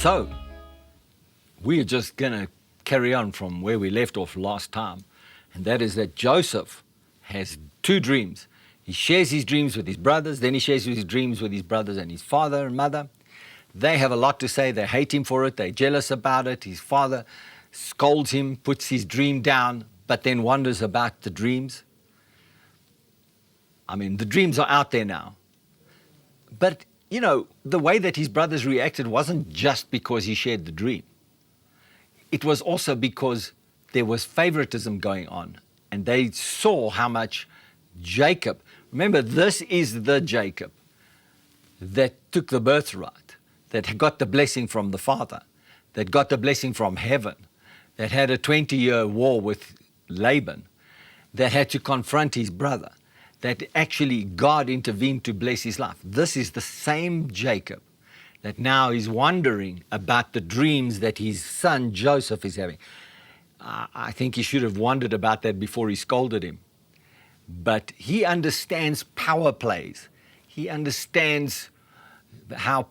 So, we are just going to carry on from where we left off last time, and that is that Joseph has two dreams. He shares his dreams with his brothers, then he shares his dreams with his brothers and his father and mother. They have a lot to say. They hate him for it. They're jealous about it. His father scolds him, puts his dream down, but then wonders about the dreams. I mean, the dreams are out there now. But, you know, the way that his brothers reacted wasn't just because he shared the dream. It was also because there was favoritism going on. And they saw how much Jacob, remember, this is the Jacob that took the birthright, that got the blessing from the father, that got the blessing from heaven, that had a 20-year war with Laban, that had to confront his brother, that actually God intervened to bless his life. This is the same Jacob that now is wondering about the dreams that his son Joseph is having. I think he should have wondered about that before he scolded him. But he understands power plays. He understands how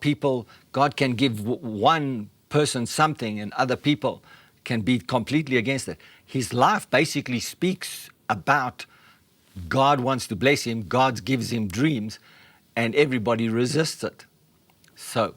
God can give one person something and other people can be completely against it. His life basically speaks about God wants to bless him, God gives him dreams, and everybody resists it. So,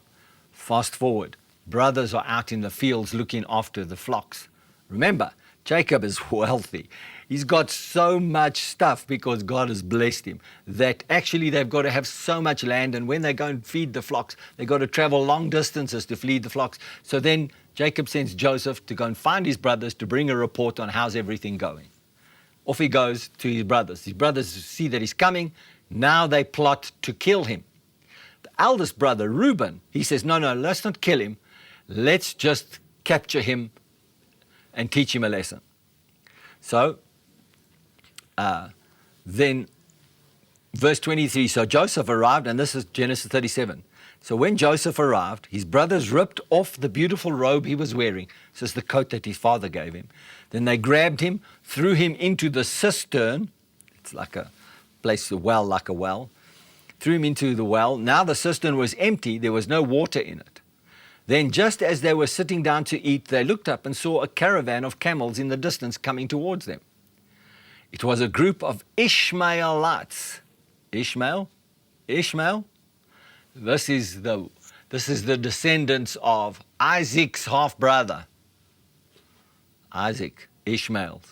fast forward, brothers are out in the fields looking after the flocks. Remember, Jacob is wealthy. He's got so much stuff because God has blessed him that actually they've got to have so much land, and when they go and feed the flocks, they've got to travel long distances to feed the flocks. So then Jacob sends Joseph to go and find his brothers to bring a report on how's everything going. Off he goes to his brothers. His brothers see that he's coming. Now they plot to kill him. The eldest brother, Reuben, he says, no, let's not kill him. Let's just capture him and teach him a lesson. So then verse 23, so Joseph arrived, and this is Genesis 37. So when Joseph arrived, his brothers ripped off the beautiful robe he was wearing. This is the coat that his father gave him. Then they grabbed him, threw him into the cistern. It's like a place, a well, like a well. Threw him into the well. Now the cistern was empty. There was no water in it. Then just as they were sitting down to eat, they looked up and saw a caravan of camels in the distance coming towards them. It was a group of Ishmaelites. Ishmael? This is the descendants of Isaac's half-brother. Isaac, Ishmael.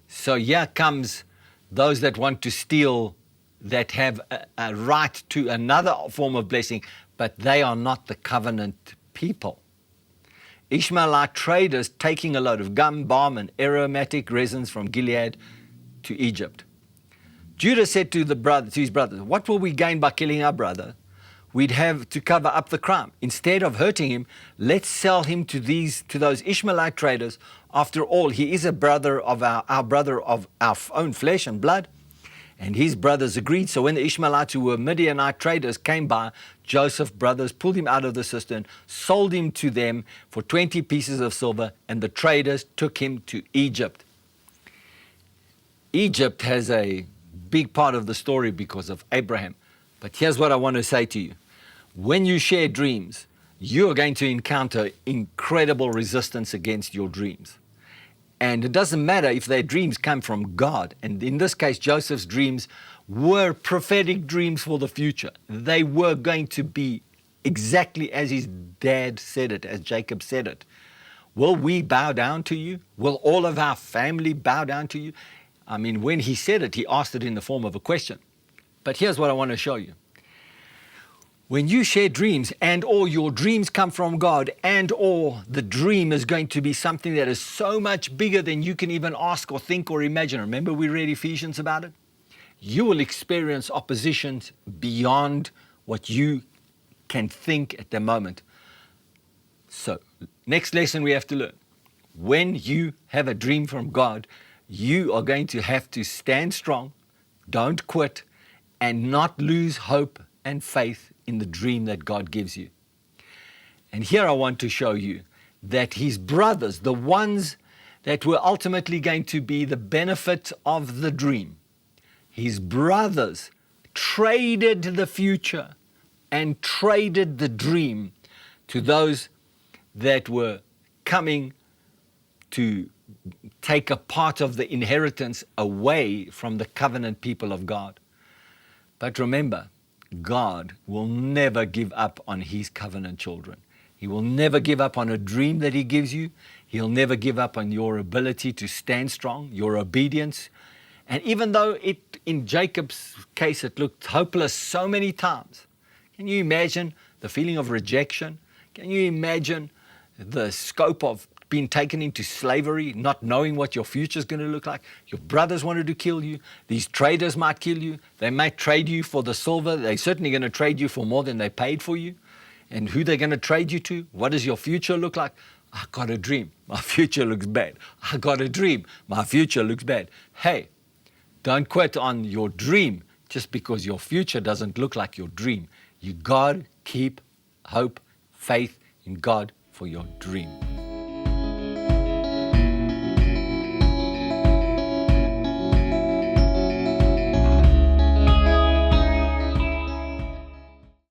So here comes those that want to steal, that have a right to another form of blessing, but they are not the covenant people. Ishmaelite traders taking a load of gum, balm, and aromatic resins from Gilead to Egypt. Judah said to his brothers, what will we gain by killing our brother? We'd have to cover up the crime. Instead of hurting him, let's sell him to those Ishmaelite traders. After all, he is a brother of our brother of our own flesh and blood. And his brothers agreed. So when the Ishmaelites, who were Midianite traders, came by, Joseph's brothers pulled him out of the cistern, sold him to them for 20 pieces of silver, and the traders took him to Egypt. Egypt has a big part of the story because of Abraham. But here's what I want to say to you. When you share dreams, you are going to encounter incredible resistance against your dreams. And it doesn't matter if their dreams come from God. And in this case, Joseph's dreams were prophetic dreams for the future. They were going to be exactly as his dad said it, as Jacob said it. Will we bow down to you? Will all of our family bow down to you? I mean, when he said it, he asked it in the form of a question. But here's what I want to show you. When you share dreams and or your dreams come from God and or the dream is going to be something that is so much bigger than you can even ask or think or imagine. Remember we read Ephesians about it? You will experience oppositions beyond what you can think at the moment. So, next lesson we have to learn. When you have a dream from God, you are going to have to stand strong, don't quit, and not lose hope and faith in the dream that God gives you. And here I want to show you that his brothers, the ones that were ultimately going to be the benefit of the dream, his brothers traded the future and traded the dream to those that were coming to take a part of the inheritance away from the covenant people of God. But remember, God will never give up on his covenant children. He will never give up on a dream that he gives you. He'll never give up on your ability to stand strong, your obedience. And even though in Jacob's case, it looked hopeless so many times, can you imagine the feeling of rejection? Can you imagine the scope of being taken into slavery, not knowing what your future is going to look like? Your brothers wanted to kill you. These traders might kill you. They might trade you for the silver. They're certainly going to trade you for more than they paid for you. And who they're going to trade you to? What does your future look like? I got a dream. My future looks bad. I got a dream. My future looks bad. Hey, don't quit on your dream just because your future doesn't look like your dream. You got to keep hope, faith in God for your dream.